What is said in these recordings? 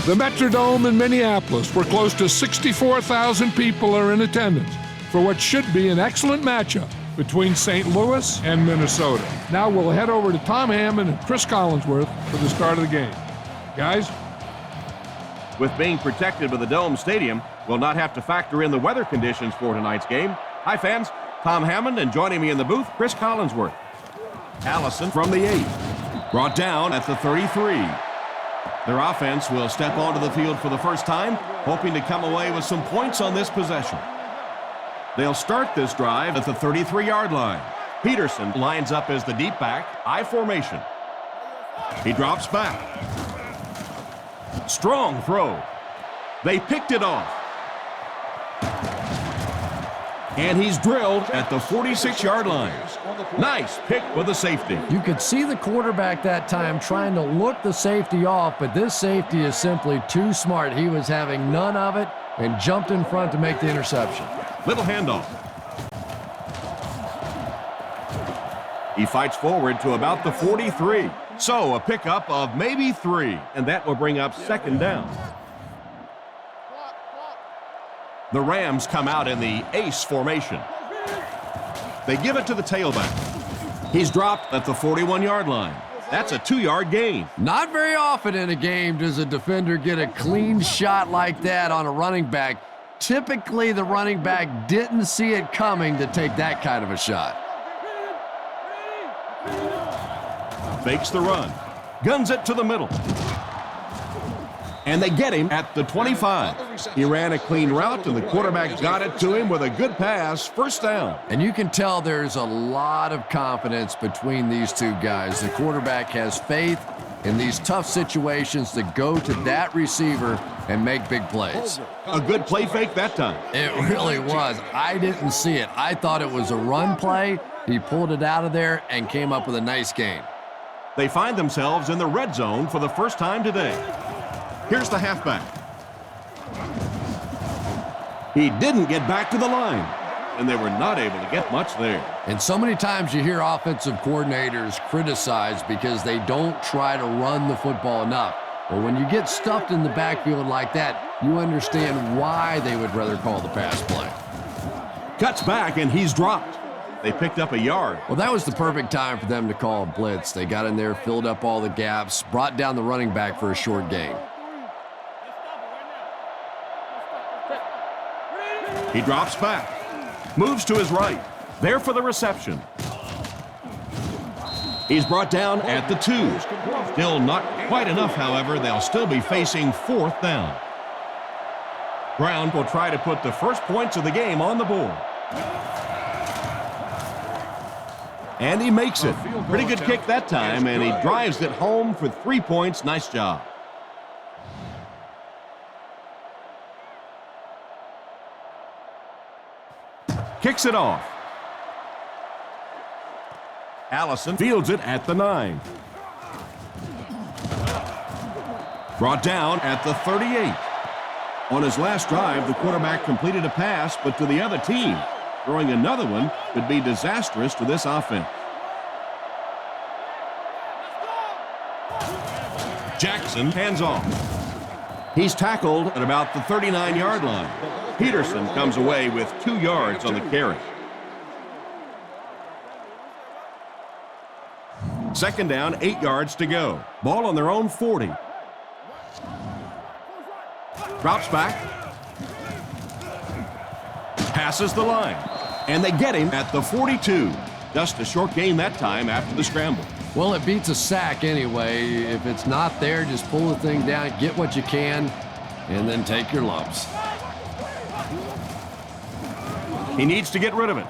The Metrodome in Minneapolis, where close to 64,000 people are in attendance for what should be an excellent matchup between St. Louis and Minnesota. Now we'll head over to Tom Hammond and Chris Collinsworth for the start of the game. Guys? With being protected by the Dome Stadium, we'll not have to factor in the weather conditions for tonight's game. Hi, fans. Tom Hammond, and joining me in the booth, Chris Collinsworth. Allison from the 8. Brought down at the 33. Their offense will step onto the field for the first time, hoping to come away with some points on this possession. They'll start this drive at the 33-yard line. Peterson lines up as the deep back, I formation. He drops back. Strong throw. They picked it off. And he's drilled at the 46-yard line. Nice pick with a safety. You could see the quarterback that time trying to look the safety off, but this safety is simply too smart. He was having none of it and jumped in front to make the interception. Little handoff. He fights forward to about the 43. So a pickup of maybe 3, and that will bring up second down. The Rams come out in the ace formation. They give it to the tailback. He's dropped at the 41-yard line. That's a 2-yard gain. Not very often in a game does a defender get a clean shot like that on a running back. Typically, the running back didn't see it coming to take that kind of a shot. Fakes the run. Guns it to the middle. And they get him at the 25. He ran a clean route, and the quarterback got it to him with a good pass, first down. And you can tell there's a lot of confidence between these two guys. The quarterback has faith in these tough situations to go to that receiver and make big plays. A good play fake that time. It really was. I didn't see it. I thought it was a run play. He pulled it out of there and came up with a nice gain. They find themselves in the red zone for the first time today. Here's the halfback. He didn't get back to the line, and they were not able to get much there. And so many times you hear offensive coordinators criticized because they don't try to run the football enough. But when you get stuffed in the backfield like that, you understand why they would rather call the pass play. Cuts back, and he's dropped. They picked up a yard. Well, that was the perfect time for them to call a blitz. They got in there, filled up all the gaps, brought down the running back for a short gain. He drops back, moves to his right, there for the reception. He's brought down at the 2. Still not quite enough, however. They'll still be facing fourth down. Brown will try to put the first points of the game on the board. And he makes it. Pretty good kick that time, and he drives it home for 3 points. Nice job. Kicks it off. Allison fields it at the 9. Brought down at the 38. On his last drive, the quarterback completed a pass, but to the other team. Throwing another one could be disastrous to this offense. Jackson hands off. He's tackled at about the 39-yard line. Peterson comes away with 2 yards on the carry. Second down, 8 yards to go. Ball on their own 40. Drops back. Passes the line. And they get him at the 42. Just a short gain that time after the scramble. Well, it beats a sack anyway. If it's not there, just pull the thing down, get what you can, and then take your lumps. He needs to get rid of it.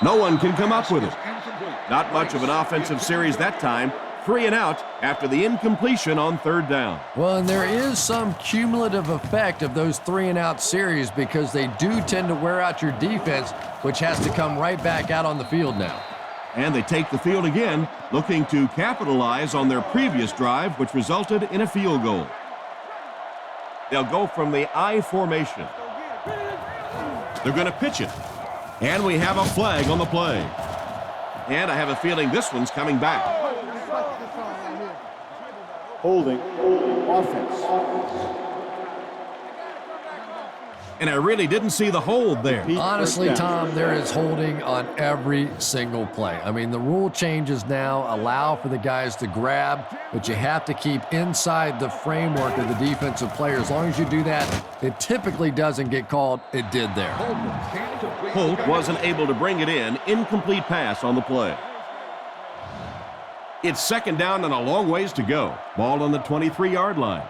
No one can come up with it. Not much of an offensive series that time. 3 and out after the incompletion on third down. Well, and there is some cumulative effect of those 3 and out series because they do tend to wear out your defense, which has to come right back out on the field now. And they take the field again, looking to capitalize on their previous drive, which resulted in a field goal. They'll go from the I formation. They're going to pitch it. And we have a flag on the play. And I have a feeling this one's coming back. Holding. Offense. And I really didn't see the hold there. Honestly, Tom, there is holding on every single play. I mean, the rule changes now allow for the guys to grab, but you have to keep inside the framework of the defensive player. As long as you do that, it typically doesn't get called. It did there. Holt wasn't able to bring it in. Incomplete pass on the play. It's second down and a long ways to go. Ball on the 23-yard line.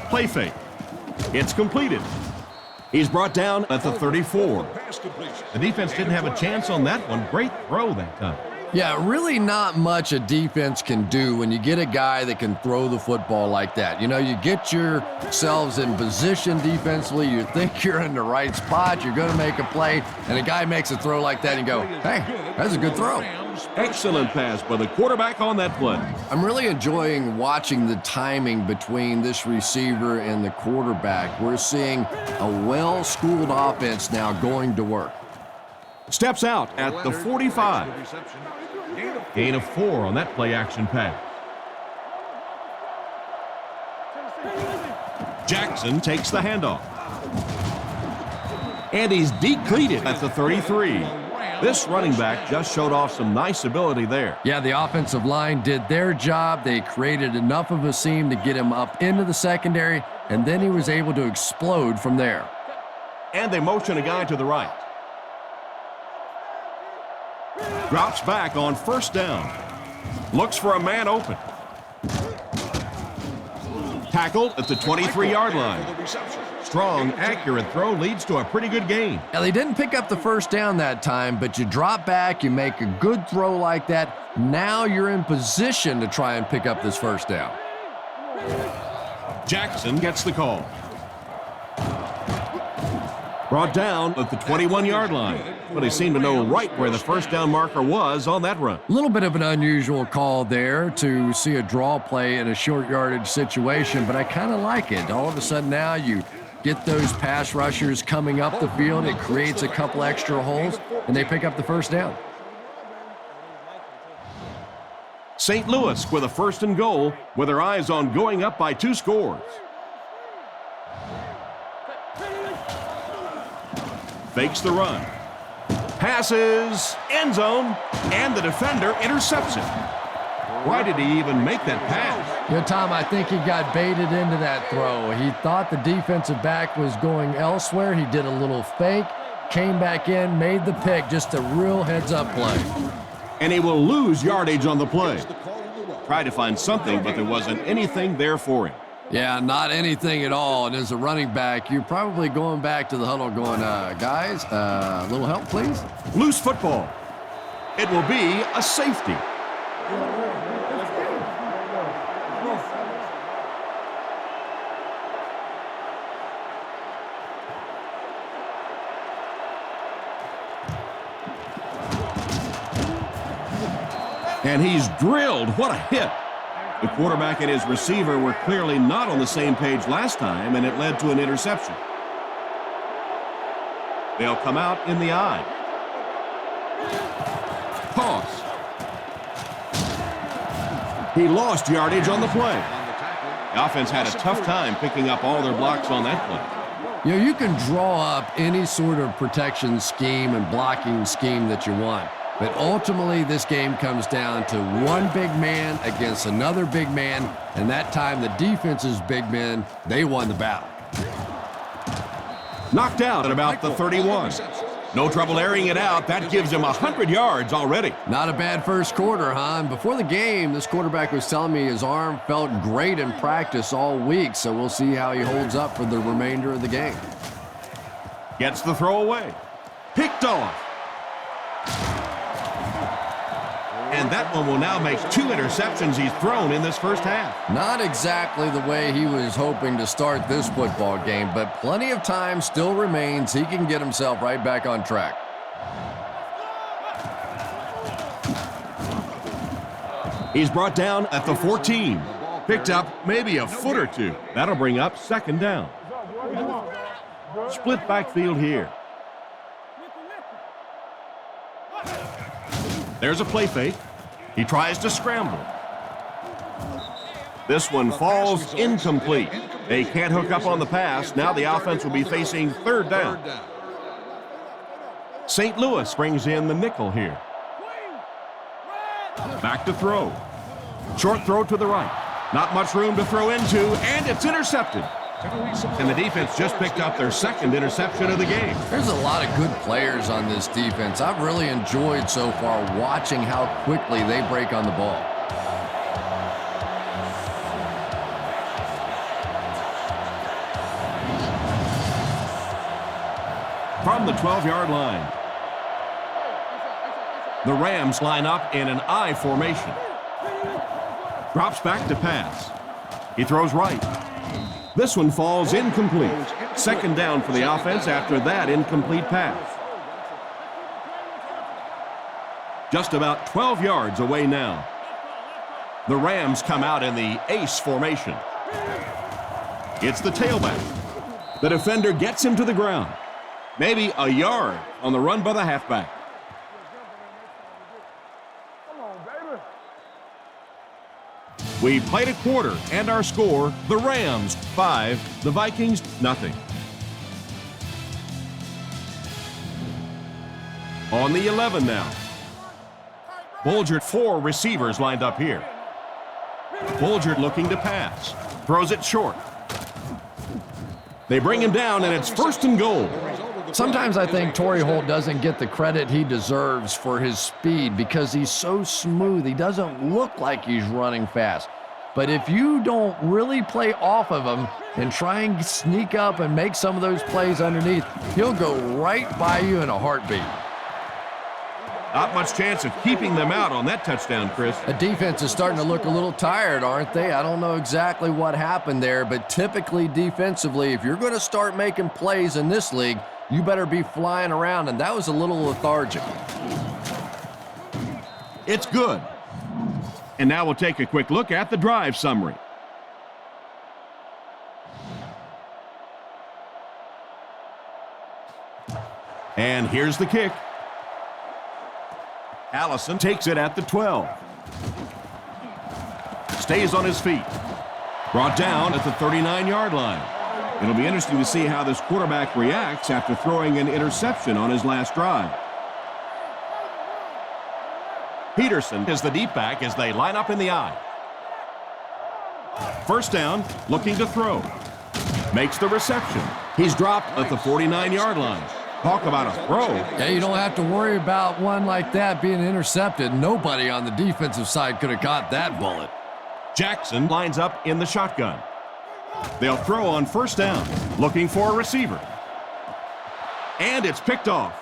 Play fake. It's completed. He's brought down at the 34. The defense didn't have a chance on that one. Great throw that time. Yeah, really not much a defense can do when you get a guy that can throw the football like that. You know, you get yourselves in position defensively. You think you're in the right spot. You're going to make a play, and a guy makes a throw like that and you go, hey, that's a good throw. Excellent pass by the quarterback on that play. I'm really enjoying watching the timing between this receiver and the quarterback. We're seeing a well-schooled offense now going to work. Steps out at the 45. Gain of 4 on that play-action pass. Jackson takes the handoff. And he's depleted at the 33. This running back just showed off some nice ability there. Yeah, the offensive line did their job. They created enough of a seam to get him up into the secondary, and then he was able to explode from there. And they motion a guy to the right. Drops back on first down. Looks for a man open. Tackled at the 23-yard line. Strong, accurate throw leads to a pretty good gain. Now, they didn't pick up the first down that time, but you drop back, you make a good throw like that. Now you're in position to try and pick up this first down. Jackson gets the call. Brought down at the 21-yard line. But he seemed to know right where the first down marker was on that run. A little bit of an unusual call there to see a draw play in a short yardage situation, but I kind of like it. All of a sudden now you get those pass rushers coming up the field. It creates a couple extra holes, and they pick up the first down. St. Louis with a first and goal with their eyes on going up by 2 scores. Fakes the run. Passes, end zone, and the defender intercepts it. Why did he even make that pass? You know, Tom, I think he got baited into that throw. He thought the defensive back was going elsewhere. He did a little fake, came back in, made the pick, just a real heads-up play. And he will lose yardage on the play. Tried to find something, but there wasn't anything there for him. Yeah, not anything at all. And as a running back, you're probably going back to the huddle going, guys, a little help, please? Loose football. It will be a safety. And he's drilled. What a hit. The quarterback and his receiver were clearly not on the same page last time, and it led to an interception. They'll come out in the eye. Toss. He lost yardage on the play. The offense had a tough time picking up all their blocks on that play. You know, you can draw up any sort of protection scheme and blocking scheme that you want. But ultimately, this game comes down to one big man against another big man, and that time the defense's big men, they won the battle. Knocked out at about the 31. No trouble airing it out. That gives him 100 yards already. Not a bad first quarter, huh? And before the game, this quarterback was telling me his arm felt great in practice all week, so we'll see how he holds up for the remainder of the game. Gets the throw away. Picked off. And that one will now make 2 interceptions he's thrown in this first half. Not exactly the way he was hoping to start this football game, but plenty of time still remains. He can get himself right back on track. He's brought down at the 14. Picked up maybe a foot or two. That'll bring up second down. Split backfield here. There's a play fake. He tries to scramble. This one falls incomplete. They can't hook up on the pass. Now the offense will be facing third down. St. Louis brings in the nickel here. Back to throw. Short throw to the right. Not much room to throw into, and it's intercepted. And the defense just picked up their second interception of the game. There's a lot of good players on this defense. I've really enjoyed so far watching how quickly they break on the ball. From the 12-yard line, the Rams line up in an I formation. Drops back to pass. He throws right. This one falls incomplete. Second down for the offense after that incomplete pass. Just about 12 yards away now. The Rams come out in the ace formation. It's the tailback. The defender gets him to the ground. Maybe a yard on the run by the halfback. We played a quarter, and our score, the Rams 5, the Vikings nothing. On the 11 now. Bulger, 4 receivers lined up here. Bulger looking to pass. Throws it short. They bring him down, and it's first and goal. Sometimes I think Torrey Holt doesn't get the credit he deserves for his speed because he's so smooth. He doesn't look like he's running fast. But if you don't really play off of him and try and sneak up and make some of those plays underneath, he'll go right by you in a heartbeat. Not much chance of keeping them out on that touchdown, Chris. The defense is starting to look a little tired, aren't they? I don't know exactly what happened there, but typically defensively, if you're going to start making plays in this league, you better be flying around, and that was a little lethargic. It's good. And now we'll take a quick look at the drive summary. And here's the kick. Allison takes it at the 12. Stays on his feet. Brought down at the 39-yard line. It'll be interesting to see how this quarterback reacts after throwing an interception on his last drive. Peterson is the deep back as they line up in the I. First down, looking to throw. Makes the reception. He's dropped at the 49-yard line. Talk about a throw. Yeah, you don't have to worry about one like that being intercepted. Nobody on the defensive side could have caught that bullet. Jackson lines up in the shotgun. They'll throw on first down, looking for a receiver. And it's picked off.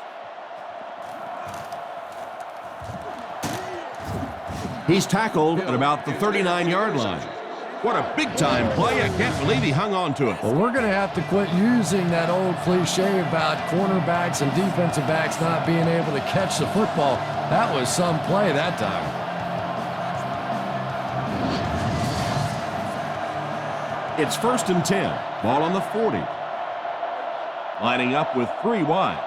He's tackled at about the 39-yard line. What a big-time play. I can't believe he hung on to it. Well, we're going to have to quit using that old cliche about cornerbacks and defensive backs not being able to catch the football. That was some play that time. It's first and 10. Ball on the 40. Lining up with 3 wide.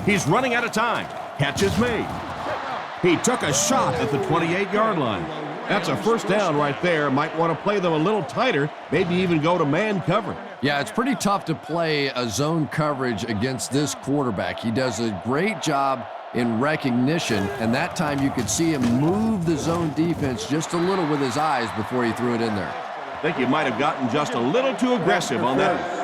He's running out of time. Catch is made. He took a shot at the 28-yard line. That's a first down right there. Might want to play them a little tighter, maybe even go to man coverage. Yeah, it's pretty tough to play a zone coverage against this quarterback. He does a great job in recognition, and that time you could see him move the zone defense just a little with his eyes before he threw it in there. I think you might have gotten just a little too aggressive on that.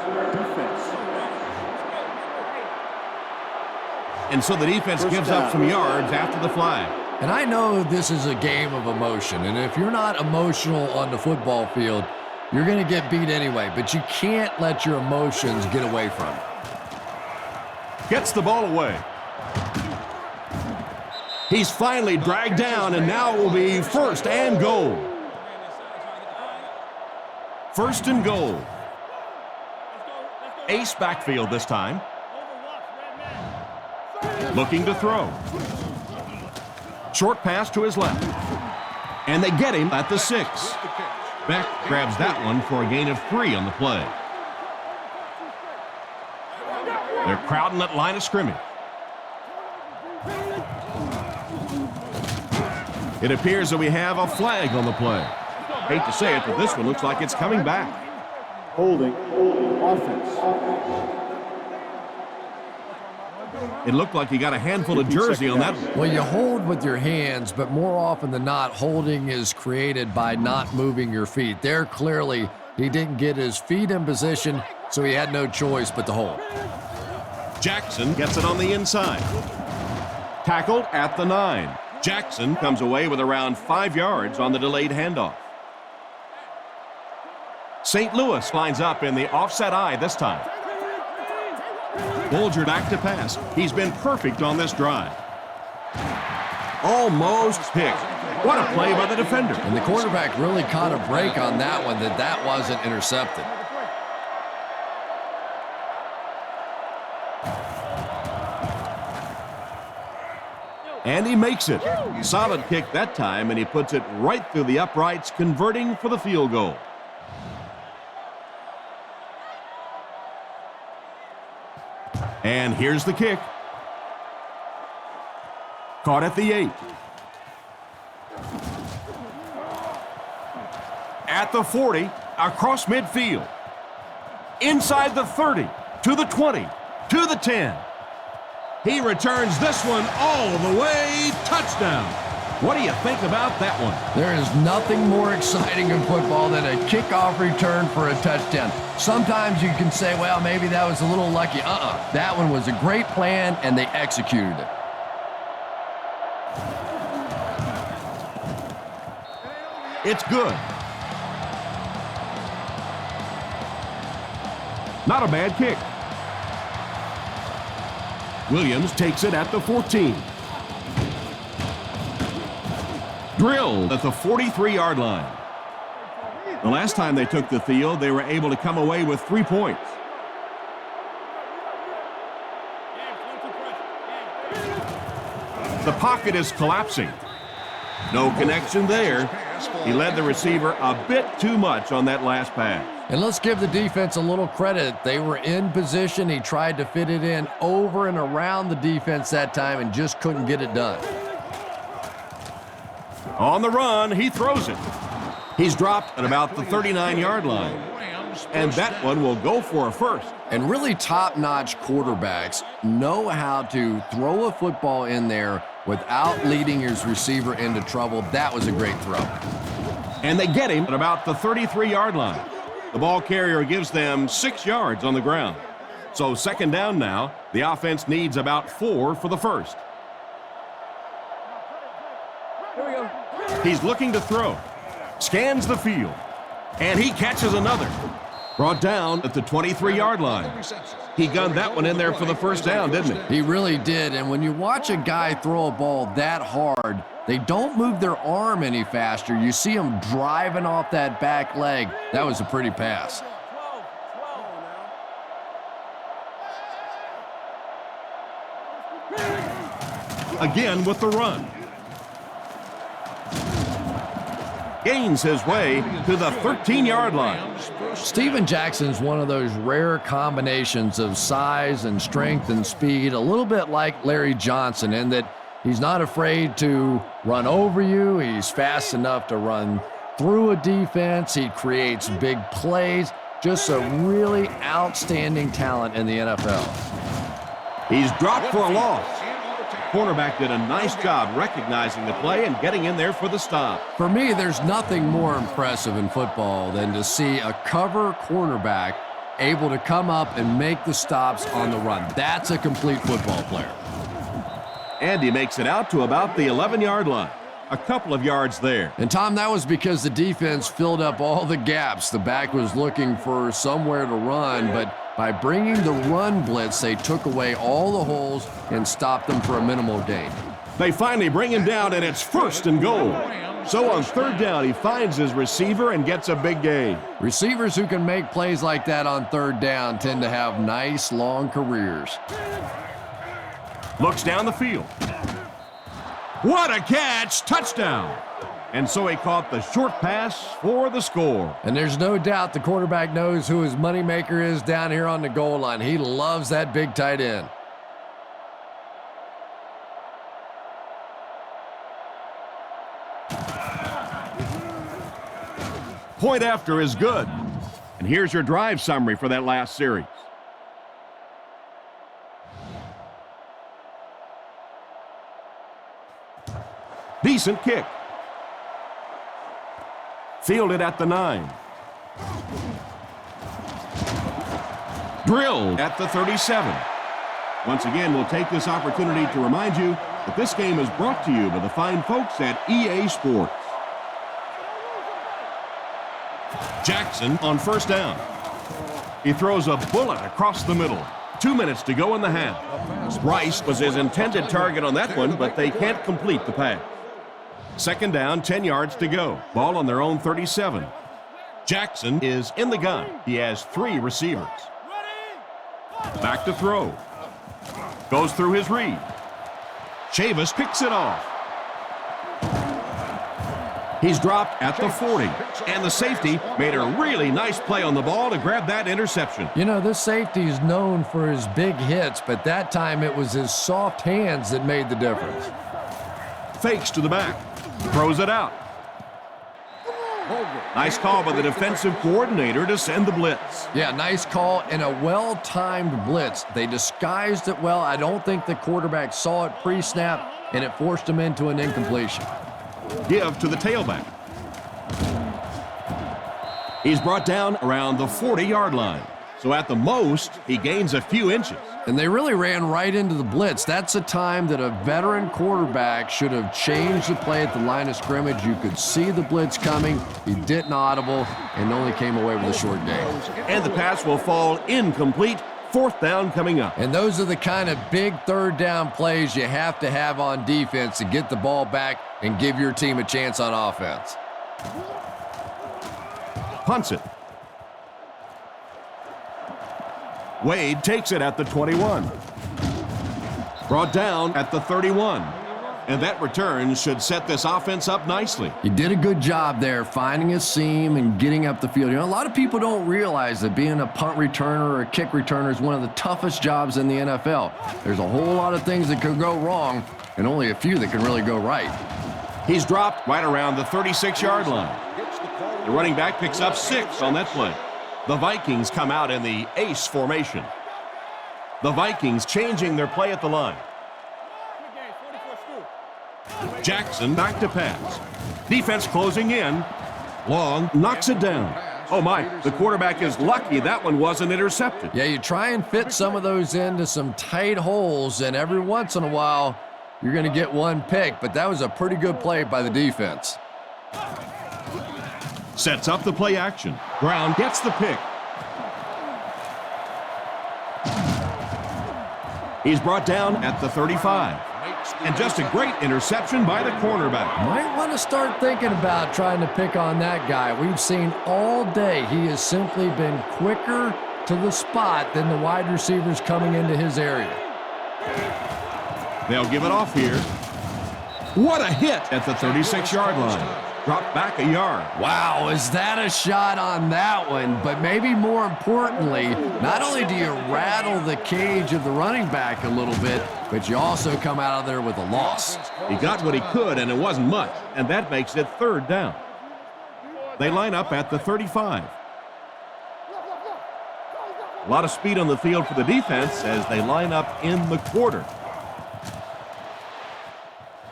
And so the defense gives up some yards after the flag. And I know this is a game of emotion, and if you're not emotional on the football field, you're going to get beat anyway, but you can't let your emotions get away from you. Gets the ball away. He's finally dragged down, and now it will be first and goal. First and goal. Ace backfield this time. Looking to throw. Short pass to his left. And they get him at the 6. Beck grabs that one for a gain of 3 on the play. They're crowding that line of scrimmage. It appears that we have a flag on the play. Hate to say it, but this one looks like it's coming back. Holding offense. It looked like he got a handful of jersey on that one. Well, you hold with your hands, but more often than not, holding is created by not moving your feet. There, clearly, he didn't get his feet in position, so he had no choice but to hold. Jackson gets it on the inside. Tackled at the 9. Jackson comes away with around 5 yards on the delayed handoff. St. Louis lines up in the offset eye this time. Bulger back to pass. He's been perfect on this drive. Almost picked. What a play by the defender. And the quarterback really caught a break on that one, that wasn't intercepted. And he makes it. Solid kick that time, and he puts it right through the uprights, converting for the field goal. And here's the kick. Caught at the 8. At the 40, across midfield. Inside the 30, to the 20, to the 10. He returns this one all the way. Touchdown. What do you think about that one? There is nothing more exciting in football than a kickoff return for a touchdown. Sometimes you can say, well, maybe that was a little lucky. That one was a great plan, and they executed it. It's good. Not a bad kick. Williams takes it at the 14. Drilled at the 43-yard line. The last time they took the field, they were able to come away with 3 points. The pocket is collapsing. No connection there. He led the receiver a bit too much on that last pass. And let's give the defense a little credit. They were in position. He tried to fit it in over and around the defense that time and just couldn't get it done. On the run, he throws it. He's dropped at about the 39-yard line. And that one will go for a first. And really top-notch quarterbacks know how to throw a football in there without leading his receiver into trouble. That was a great throw. And they get him at about the 33-yard line. The ball carrier gives them 6 yards on the ground. So second down now. The offense needs about 4 for the first. Here we go. He's looking to throw. Scans the field. And he catches another. Brought down at the 23-yard line. He gunned that one in there for the first down, didn't he? He really did. And when you watch a guy throw a ball that hard, they don't move their arm any faster. You see him driving off that back leg. That was a pretty pass. Again with the run. Gains his way to the 13-yard line. Steven Jackson's one of those rare combinations of size and strength and speed, a little bit like Larry Johnson in that he's not afraid to run over you. He's fast enough to run through a defense. He creates big plays. Just a really outstanding talent in the NFL. He's dropped for a loss. Cornerback did a nice job recognizing the play and getting in there for the stop. For me, there's nothing more impressive in football than to see a cover cornerback able to come up and make the stops on the run. That's a complete football player. And he makes it out to about the 11-yard line. A couple of yards there. And, Tom, that was because the defense filled up all the gaps. The back was looking for somewhere to run, but by bringing the run blitz, they took away all the holes and stopped them for a minimal gain. They finally bring him down, and it's first and goal. So on third down, he finds his receiver and gets a big gain. Receivers who can make plays like that on third down tend to have nice, long careers. Looks down the field. What a catch! Touchdown! And so he caught the short pass for the score. And there's no doubt the quarterback knows who his moneymaker is down here on the goal line. He loves that big tight end. Point after is good. And here's your drive summary for that last series. Decent kick. Fielded at the 9. Drilled at the 37. Once again, we'll take this opportunity to remind you that this game is brought to you by the fine folks at EA Sports. Jackson on first down. He throws a bullet across the middle. 2 minutes to go in the half. Rice was his intended target on that one, but they can't complete the pass. Second down, 10 yards to go. Ball on their own 37. Jackson is in the gun. He has 3 receivers. Back to throw. Goes through his read. Chavis picks it off. He's dropped at the 40. And the safety made a really nice play on the ball to grab that interception. You know, this safety is known for his big hits, but that time it was his soft hands that made the difference. Fakes to the back. Throws it out. Nice call by the defensive coordinator to send the blitz. Yeah, nice call and a well-timed blitz. They disguised it well. I don't think the quarterback saw it pre-snap, and it forced him into an incompletion. Give to the tailback. He's brought down around the 40-yard line. So at the most, he gains a few inches. And they really ran right into the blitz. That's a time that a veteran quarterback should have changed the play at the line of scrimmage. You could see the blitz coming. He didn't audible and only came away with a short gain. And the pass will fall incomplete. Fourth down coming up. And those are the kind of big third down plays you have to have on defense to get the ball back and give your team a chance on offense. Punts it. Wade takes it at the 21. Brought down at the 31. And that return should set this offense up nicely. He did a good job there finding a seam and getting up the field. You know, a lot of people don't realize that being a punt returner or a kick returner is one of the toughest jobs in the NFL. There's a whole lot of things that could go wrong and only a few that can really go right. He's dropped right around the 36-yard line. The running back picks up 6 on that play. The Vikings come out in the ace formation. The Vikings changing their play at the line. Jackson back to pass. Defense closing in. Long knocks it down. Oh my, the quarterback is lucky that one wasn't intercepted. Yeah, you try and fit some of those into some tight holes, and every once in a while, you're going to get one pick, but that was a pretty good play by the defense. Sets up the play action. Brown gets the pick. He's brought down at the 35. And just a great interception by the cornerback. Might want to start thinking about trying to pick on that guy. We've seen all day he has simply been quicker to the spot than the wide receivers coming into his area. They'll give it off here. What a hit at the 36-yard line. Dropped back a yard. Wow, is that a shot on that one? But maybe more importantly, not only do you rattle the cage of the running back a little bit, but you also come out of there with a loss. He got what he could, and it wasn't much, and that makes it third down. They line up at the 35. A lot of speed on the field for the defense as they line up in the quarter.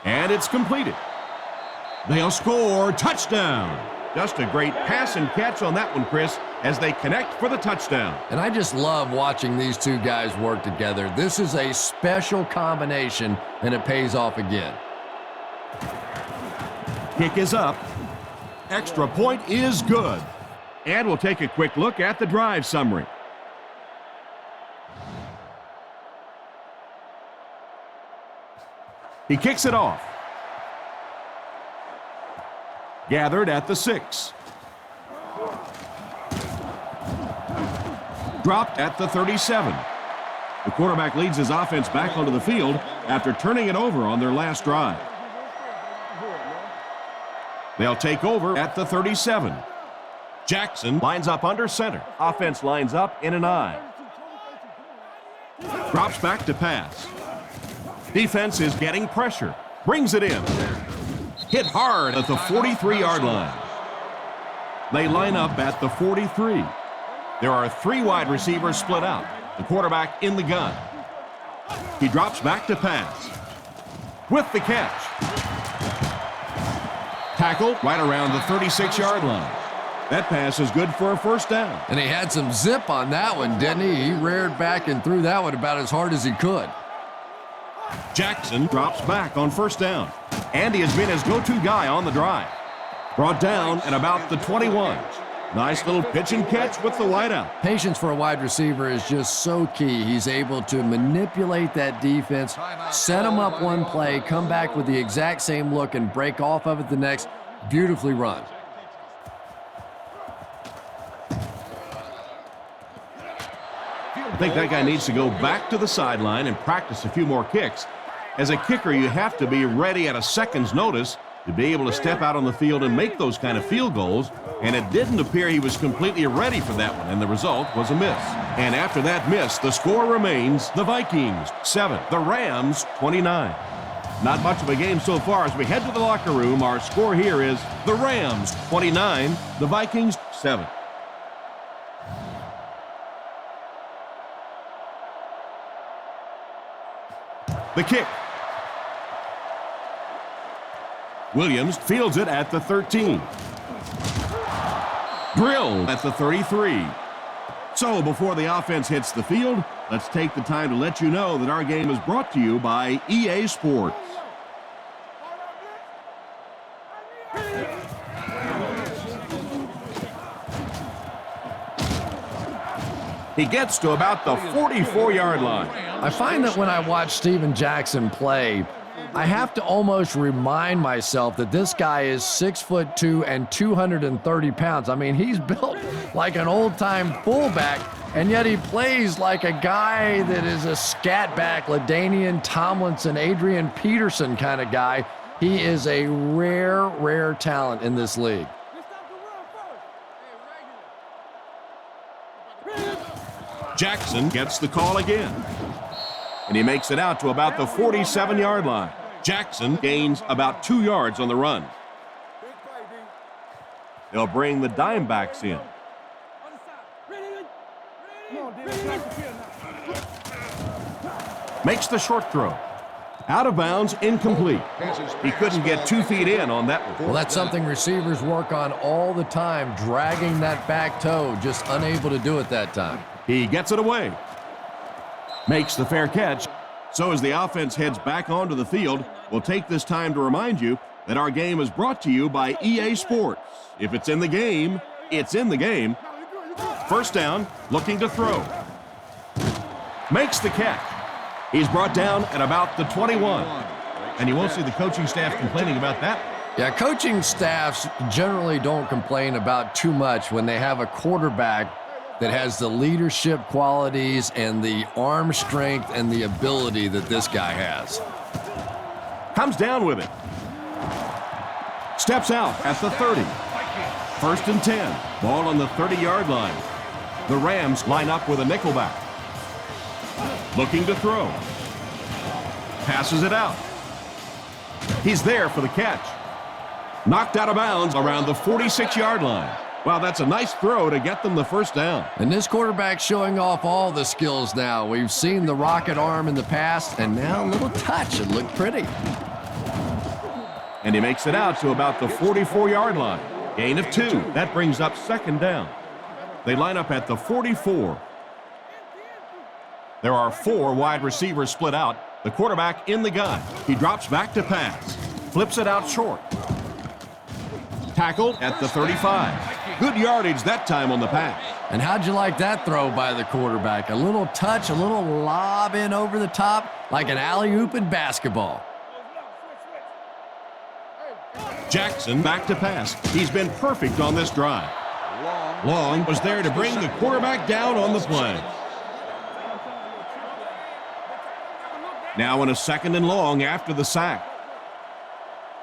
And it's completed. They'll score. Touchdown. Just a great pass and catch on that one, Chris, as they connect for the touchdown. And I just love watching these two guys work together. This is a special combination, and it pays off again. Kick is up. Extra point is good. And we'll take a quick look at the drive summary. He kicks it off. Gathered at the 6. Dropped at the 37. The quarterback leads his offense back onto the field after turning it over on their last drive. They'll take over at the 37. Jackson lines up under center. Offense lines up in an I. Drops back to pass. Defense is getting pressure. Brings it in. Hit hard at the 43-yard line. They line up at the 43. There are 3 wide receivers split out. The quarterback in the gun. He drops back to pass. With the catch. Tackle right around the 36-yard line. That pass is good for a first down. And he had some zip on that one, didn't he? He reared back and threw that one about as hard as he could. Jackson drops back on first down. And he has been his go-to guy on the drive. Brought down at about the 21. Nice little pitch and catch with the wideout. Patience for a wide receiver is just so key. He's able to manipulate that defense, set them up one play, come back with the exact same look, and break off of it the next. Beautifully run. I think that guy needs to go back to the sideline and practice a few more kicks. As a kicker, you have to be ready at a second's notice to be able to step out on the field and make those kind of field goals, and it didn't appear he was completely ready for that one, and the result was a miss. And after that miss, the score remains the Vikings 7, the Rams 29. Not much of a game so far. As we head to the locker room, our score here is the Rams 29, the Vikings 7. The kick. Williams fields it at the 13. Drilled at the 33. So before the offense hits the field, let's take the time to let you know that our game is brought to you by EA Sports. He gets to about the 44-yard line. I find that when I watch Steven Jackson play, I have to almost remind myself that this guy is 6'2" and 230 pounds. I mean, he's built like an old-time fullback, and yet he plays like a guy that is a scat back, LaDainian Tomlinson, Adrian Peterson kind of guy. He is a rare, rare talent in this league. Jackson gets the call again, and he makes it out to about the 47-yard line. Jackson gains about 2 yards on the run. They'll bring the dime backs in. Makes the short throw. Out of bounds, incomplete. He couldn't get 2 feet in on that one. Well, that's something receivers work on all the time, dragging that back toe, just unable to do it that time. He gets it away. Makes the fair catch. So as the offense heads back onto the field, we'll take this time to remind you that our game is brought to you by EA Sports. If it's in the game, it's in the game. First down, looking to throw. Makes the catch. He's brought down at about the 21. And you won't see the coaching staff complaining about that. Yeah, coaching staffs generally don't complain about too much when they have a quarterback that has the leadership qualities and the arm strength and the ability that this guy has. Comes down with it. Steps out at the 30. First and 10. Ball on the 30-yard line. The Rams line up with a nickelback. Looking to throw. Passes it out. He's there for the catch. Knocked out of bounds around the 46-yard line. Wow, that's a nice throw to get them the first down. And this quarterback's showing off all the skills now. We've seen the rocket arm in the past, and now a little touch. It looked pretty. And he makes it out to about the 44-yard line. Gain of 2. That brings up second down. They line up at the 44. There are 4 wide receivers split out. The quarterback in the gun. He drops back to pass. Flips it out short. Tackled at the 35. Good yardage that time on the pass. And how'd you like that throw by the quarterback? A little touch, a little lob in over the top, like an alley-oop in basketball. Jackson back to pass. He's been perfect on this drive. Long was there to bring the quarterback down on the play. Now in a second and long after the sack.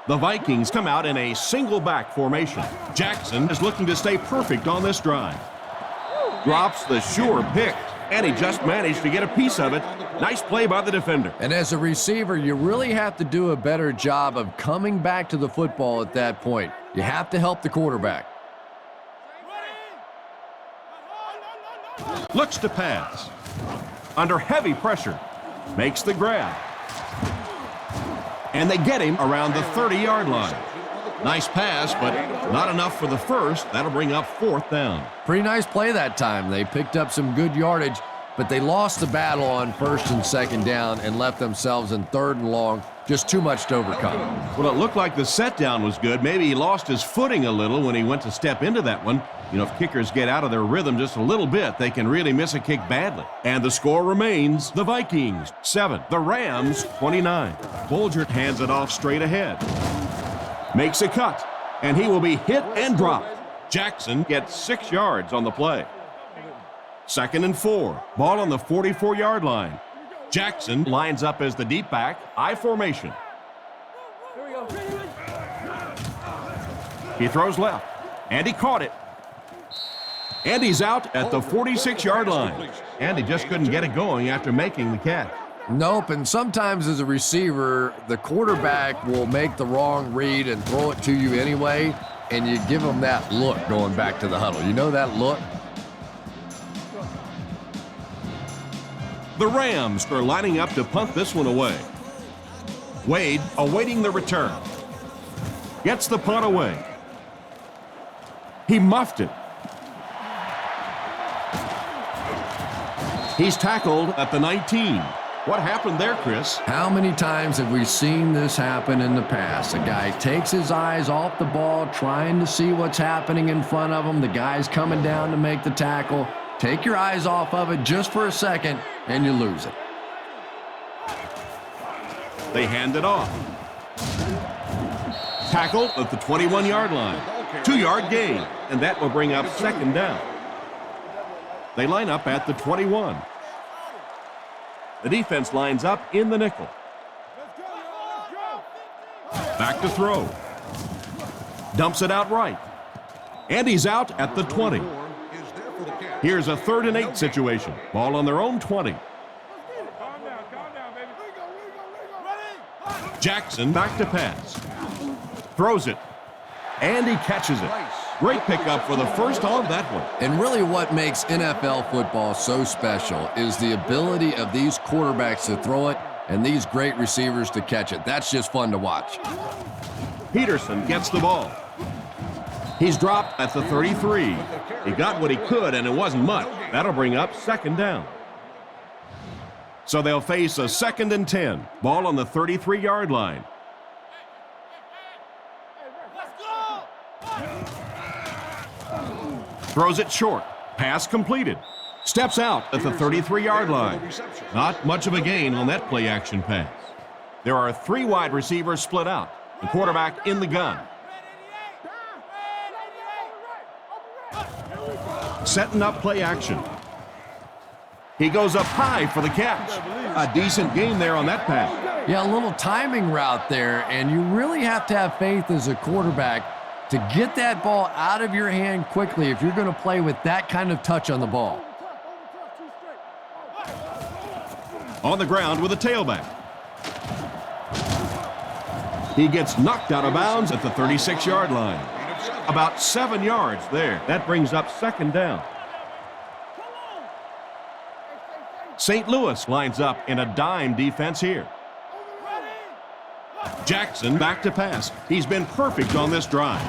The Vikings come out in a single back formation. Jackson is looking to stay perfect on this drive. Drops the sure pick, and he just managed to get a piece of it. Nice play by the defender. And as a receiver, you really have to do a better job of coming back to the football at that point. You have to help the quarterback. Looks to pass. Under heavy pressure. Makes the grab. And they get him around the 30-yard line. Nice pass, but not enough for the first. That'll bring up 4th down. Pretty nice play that time. They picked up some good yardage, but they lost the battle on 1st and 2nd down and left themselves in 3rd and long. Just too much to overcome. Well, it looked like the set down was good. Maybe he lost his footing a little when he went to step into that one. You know, if kickers get out of their rhythm just a little bit, they can really miss a kick badly. And the score remains the Vikings 7, the Rams 29. Bolger hands it off straight ahead. Makes a cut, and he will be hit and dropped. Jackson gets 6 yards on the play. 2nd and 4, ball on the 44-yard line. Jackson lines up as the deep back, I formation. He throws left, and he caught it. And he's out at the 46-yard line. And he just couldn't get it going after making the catch. Nope, and sometimes as a receiver, the quarterback will make the wrong read and throw it to you anyway, and you give them that look going back to the huddle. You know that look? The Rams are lining up to punt this one away. Wade awaiting the return. Gets the punt away. He muffed it. He's tackled at the 19. What happened there, Chris? How many times have we seen this happen in the past? A guy takes his eyes off the ball, trying to see what's happening in front of him. The guy's coming down to make the tackle. Take your eyes off of it just for a second, and you lose it. They hand it off. Tackle at the 21-yard line. 2-yard gain, and that will bring up 2nd down. They line up at the 21. The defense lines up in the nickel. Back to throw. Dumps it out right. And he's out at the 20. Here's a 3rd and 8 situation. Ball on their own 20. Jackson back to pass. Throws it. And he catches it. Great pickup for the first on that one. And really what makes NFL football so special is the ability of these quarterbacks to throw it and these great receivers to catch it. That's just fun to watch. Peterson gets the ball. He's dropped at the 33. He got what he could, and it wasn't much. That'll bring up 2nd down. So they'll face a 2nd and 10. Ball on the 33-yard line. Throws it short. Pass completed. Steps out at the 33-yard line. Not much of a gain on that play-action pass. There are 3 wide receivers split out. The quarterback in the gun. Setting up play action. He goes up high for the catch. A decent gain there on that pass. Yeah, a little timing route there, and you really have to have faith as a quarterback to get that ball out of your hand quickly if you're going to play with that kind of touch on the ball. On the ground with a tailback. He gets knocked out of bounds at the 36-yard line. About 7 yards there. That brings up 2nd down. St. Louis lines up in a dime defense here. Jackson back to pass. He's been perfect on this drive.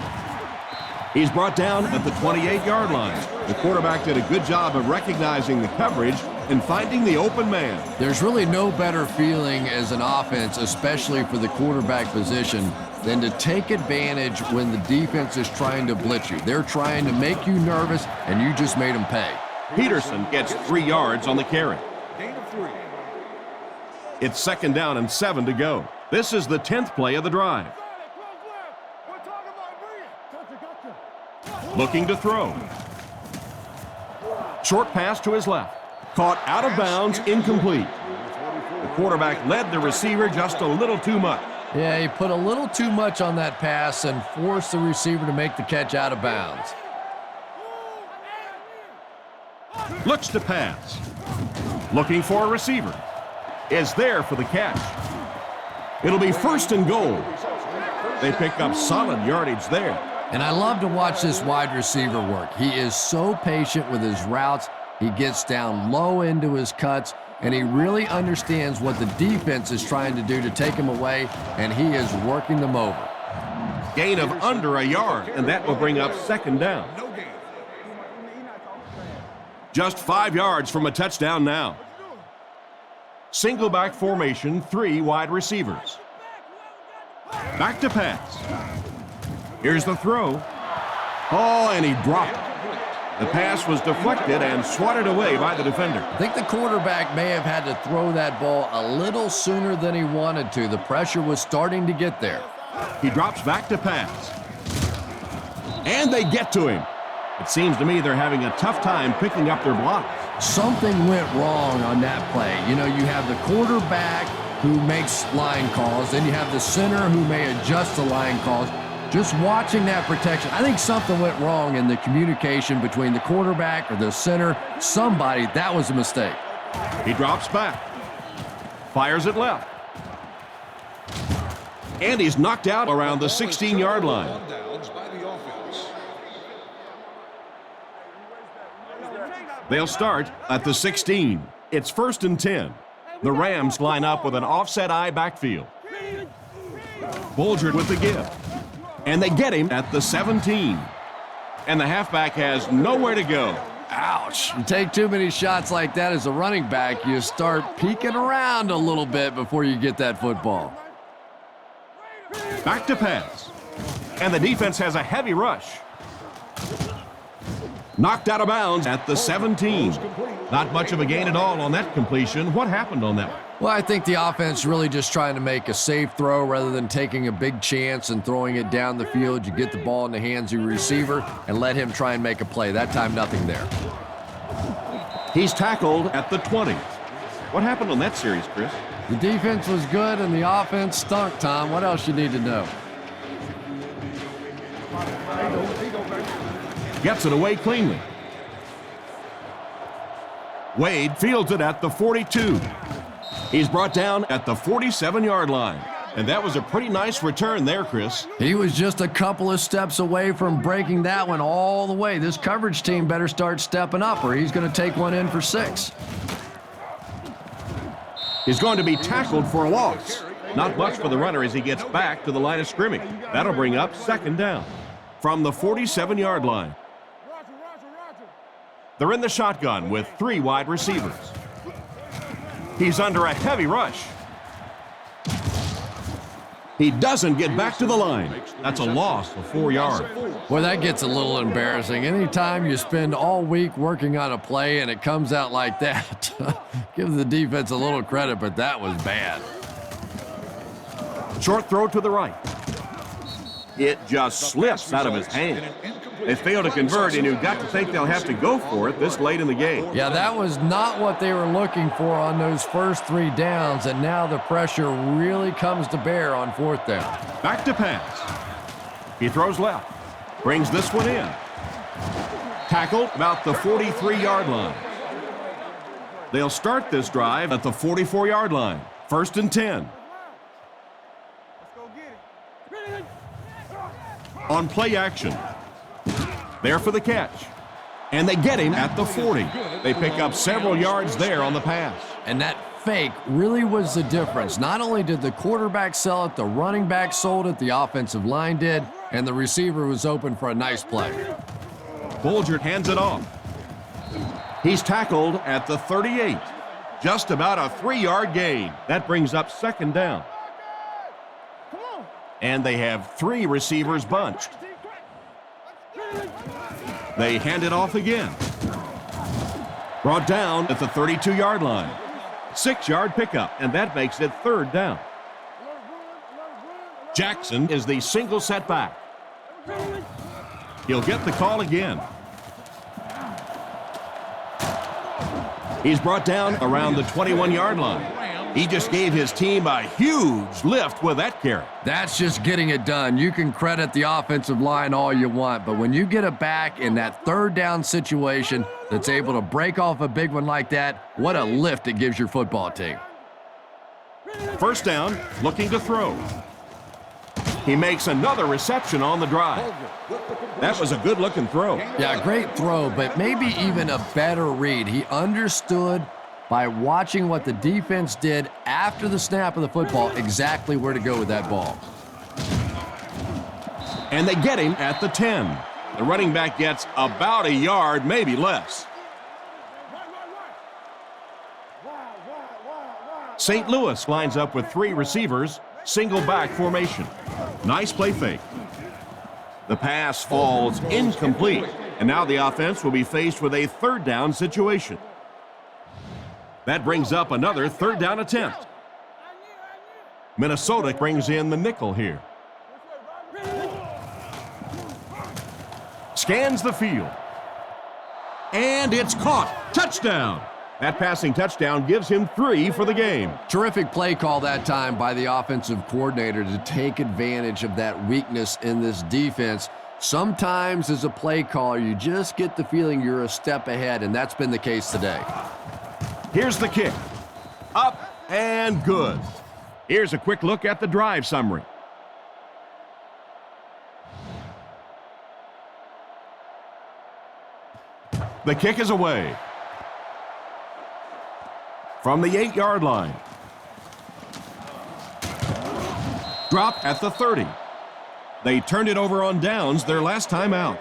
He's brought down at the 28-yard line. The quarterback did a good job of recognizing the coverage and finding the open man. There's really no better feeling as an offense, especially for the quarterback position, than to take advantage when the defense is trying to blitz you. They're trying to make you nervous, and you just made them pay. Peterson gets 3 yards on the carry. It's 2nd down and 7 to go. This is the 10th play of the drive. Looking to throw. Short pass to his left. Caught out of bounds, incomplete. The quarterback led the receiver just a little too much. Yeah, he put a little too much on that pass and forced the receiver to make the catch out of bounds. Looks to pass. Looking for a receiver. Is there for the catch. It'll be 1st and goal. They pick up solid yardage there. And I love to watch this wide receiver work. He is so patient with his routes. He gets down low into his cuts, and he really understands what the defense is trying to do to take him away, and he is working them over. Gain of under a yard, and that will bring up second down. Just 5 yards from a touchdown now. Single back formation, 3 wide receivers. Back to pass. Here's the throw. Oh, and he dropped it. The pass was deflected and swatted away by the defender. I think the quarterback may have had to throw that ball a little sooner than he wanted to. The pressure was starting to get there. He drops back to pass. And they get to him. It seems to me they're having a tough time picking up their blocks. Something went wrong on that play. You know, you have the quarterback who makes line calls, then you have the center who may adjust the line calls. Just watching that protection, I think something went wrong in the communication between the quarterback or the center. Somebody, that was a mistake. He drops back. Fires it left. And he's knocked out around the 16-yard line. They'll start at the 16. It's 1st and 10. The Rams line up with an offset eye backfield. Bulger with the give. And they get him at the 17. And the halfback has nowhere to go. Ouch. You take too many shots like that as a running back, you start peeking around a little bit before you get that football. Back to pass. And the defense has a heavy rush. Knocked out of bounds at the 17. Not much of a gain at all on that completion. What happened on that one? Well, I think the offense really just trying to make a safe throw rather than taking a big chance and throwing it down the field. You get the ball in the hands of your receiver and let him try and make a play. That time, nothing there. He's tackled at the 20. What happened on that series, Chris? The defense was good and the offense stunk, Tom. What else you need to know? Gets it away cleanly. Wade fields it at the 42. He's brought down at the 47-yard line. And that was a pretty nice return there, Chris. He was just a couple of steps away from breaking that one all the way. This coverage team better start stepping up or he's going to take one in for 6. He's going to be tackled for a loss. Not much for the runner as he gets back to the line of scrimmage. That'll bring up second down from the 47-yard line. They're in the shotgun with 3 wide receivers. He's under a heavy rush. He doesn't get back to the line. That's a loss of 4 yards. Well, that gets a little embarrassing. Anytime you spend all week working on a play and it comes out like that, give the defense a little credit, but that was bad. Short throw to the right. It just slips out of his hand. They fail to convert, and you've got to think they'll have to go for it this late in the game. Yeah, that was not what they were looking for on those first 3 downs, and now the pressure really comes to bear on 4th down. Back to pass. He throws left. Brings this one in. Tackled about the 43-yard line. They'll start this drive at the 44-yard line. 1st and 10. On play action. There for the catch. And they get him at the 40. They pick up several yards there on the pass. And that fake really was the difference. Not only did the quarterback sell it, the running back sold it, the offensive line did, and the receiver was open for a nice play. Bulger hands it off. He's tackled at the 38. Just about a 3-yard gain. That brings up second down. And they have 3 receivers bunched. They hand it off again. Brought down at the 32-yard line. 6-yard pickup, and that makes it 3rd down. Jackson is the single setback. He'll get the call again. He's brought down around the 21-yard line. He just gave his team a huge lift with that carry. That's just getting it done. You can credit the offensive line all you want, but when you get it back in that 3rd down situation that's able to break off a big one like that, what a lift it gives your football team. 1st down, looking to throw. He makes another reception on the drive. That was a good-looking throw. Yeah, great throw, but maybe even a better read. He understood by watching what the defense did after the snap of the football exactly where to go with that ball. And they get him at the 10. The running back gets about a yard, maybe less. St. Louis lines up with 3 receivers, single back formation. Nice play fake. The pass falls incomplete, and now the offense will be faced with a third down situation. That brings up another third down attempt. Minnesota brings in the nickel here. Scans the field. And it's caught. Touchdown. That passing touchdown gives him 3 for the game. Terrific play call that time by the offensive coordinator to take advantage of that weakness in this defense. Sometimes as a play caller, you just get the feeling you're a step ahead, and that's been the case today. Here's the kick. Up and good. Here's a quick look at the drive summary. The kick is away. From the 8-yard line. Drop at the 30. They turned it over on downs their last time out.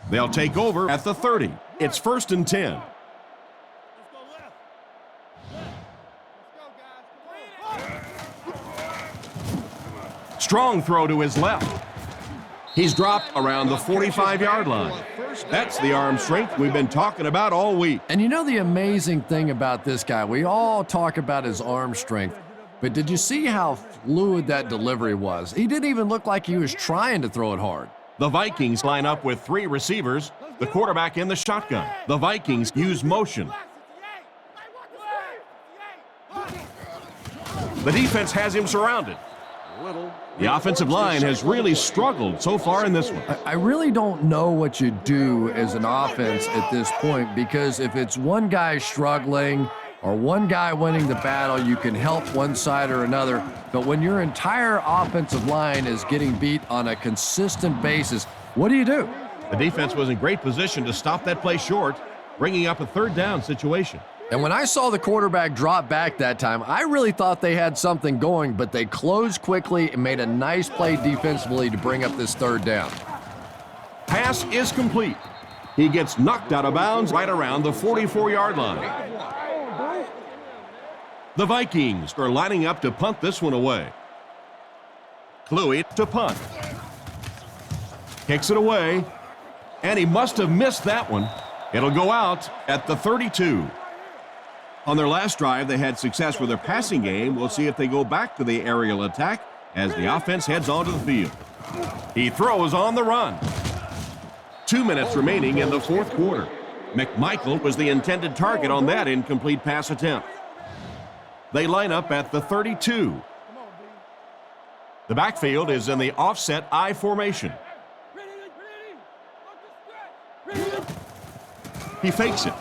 They'll take over at the 30. It's 1st and 10. Strong throw to his left. He's dropped around the 45-yard line. That's the arm strength we've been talking about all week. And you know the amazing thing about this guy, we all talk about his arm strength, but did you see how fluid that delivery was? He didn't even look like he was trying to throw it hard. The Vikings line up with 3 receivers, the quarterback in the shotgun. The Vikings use motion. The defense has him surrounded. The offensive line has really struggled so far in this one. I really don't know what you do as an offense at this point, because if it's one guy struggling or one guy winning the battle, you can help one side or another. But when your entire offensive line is getting beat on a consistent basis, what do? The defense was in great position to stop that play short, bringing up a third down situation. And when I saw the quarterback drop back that time, I really thought they had something going, but they closed quickly and made a nice play defensively to bring up this third down. Pass is complete. He gets knocked out of bounds right around the 44-yard line. The Vikings are lining up to punt this one away. Kluwe to punt. Kicks it away, and he must have missed that one. It'll go out at the 32. On their last drive, they had success with their passing game. We'll see if they go back to the aerial attack as the offense heads onto the field. He throws on the run. 2 minutes remaining in the fourth quarter. McMichael was the intended target on that incomplete pass attempt. They line up at the 32. The backfield is in the offset I formation. He fakes it.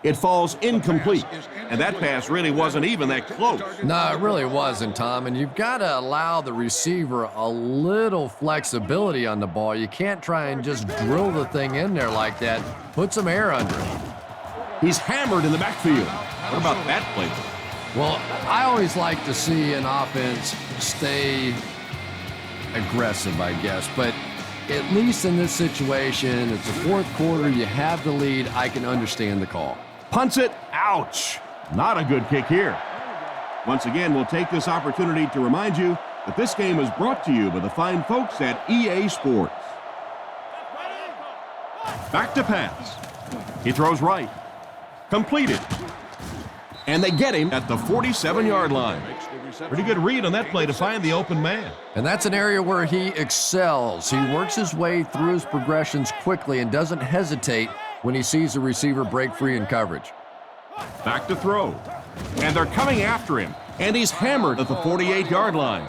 It falls incomplete, and that pass really wasn't even that close. No, it really wasn't, Tom, and you've got to allow the receiver a little flexibility on the ball. You can't try and just drill the thing in there like that. Put some air under it. He's hammered in the backfield. What about that play? Well, I always like to see an offense stay aggressive, I guess, but at least in this situation, it's the fourth quarter, you have the lead, I can understand the call. Punts it. Ouch. Not a good kick here. Once again, we'll take this opportunity to remind you that this game is brought to you by the fine folks at EA Sports. Back to pass. He throws right. Completed. And they get him at the 47-yard line. Pretty good read on that play to find the open man. And that's an area where he excels. He works his way through his progressions quickly and doesn't hesitate when he sees the receiver break free in coverage. Back to throw. And they're coming after him. And he's hammered at the 48-yard line.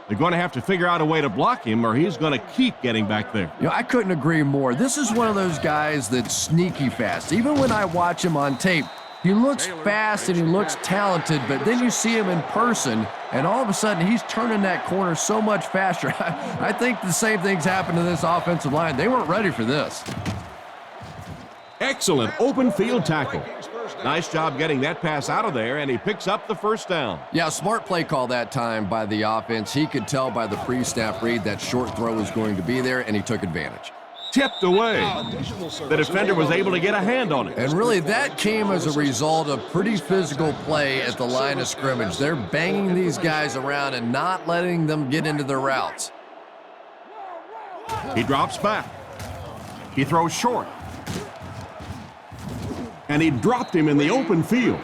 They're going to have to figure out a way to block him, or he's going to keep getting back there. You know, I couldn't agree more. This is one of those guys that's sneaky fast. Even when I watch him on tape, He looks fast and he looks talented, but then you see him in person, and all of a sudden he's turning that corner so much faster. I think the same thing's happened to this offensive line. They weren't ready for this. Excellent open field tackle. Nice job getting that pass out of there, and he picks up the first down. Yeah, smart play call that time by the offense. He could tell by the pre-snap read that short throw was going to be there, and he took advantage. Tipped away. The defender was able to get a hand on it. And really, that came as a result of pretty physical play at the line of scrimmage. They're banging these guys around and not letting them get into their routes. He drops back. He throws short. And he dropped him in the open field.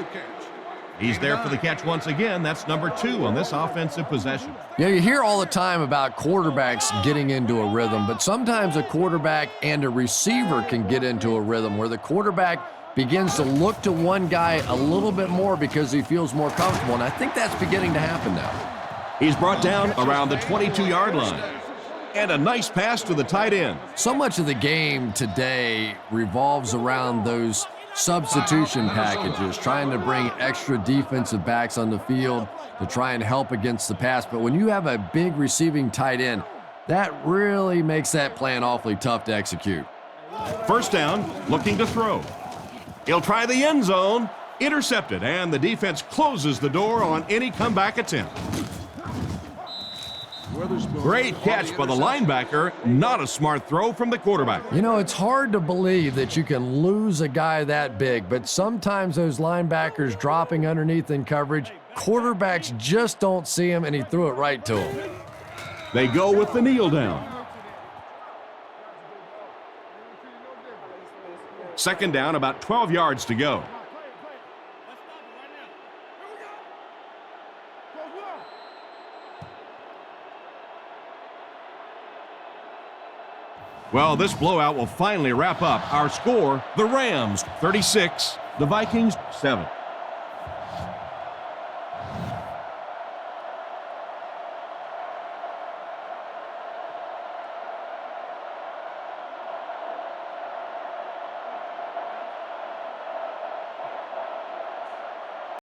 He's there for the catch once again. That's number 2 on this offensive possession. Yeah, you hear all the time about quarterbacks getting into a rhythm, but sometimes a quarterback and a receiver can get into a rhythm where the quarterback begins to look to one guy a little bit more because he feels more comfortable, and I think that's beginning to happen now. He's brought down around the 22-yard line. And a nice pass to the tight end. So much of the game today revolves around those substitution packages, trying to bring extra defensive backs on the field to try and help against the pass. But when you have a big receiving tight end, that really makes that plan awfully tough to execute. First down, looking to throw. He'll try the end zone, intercepted, and the defense closes the door on any comeback attempt. Great catch by the linebacker, not a smart throw from the quarterback. You know, it's hard to believe that you can lose a guy that big, but sometimes those linebackers dropping underneath in coverage, quarterbacks just don't see him, and he threw it right to him. They go with the kneel down. Second down, about 12 yards to go. Well, this blowout will finally wrap up. Our score, the Rams 36, the Vikings 7.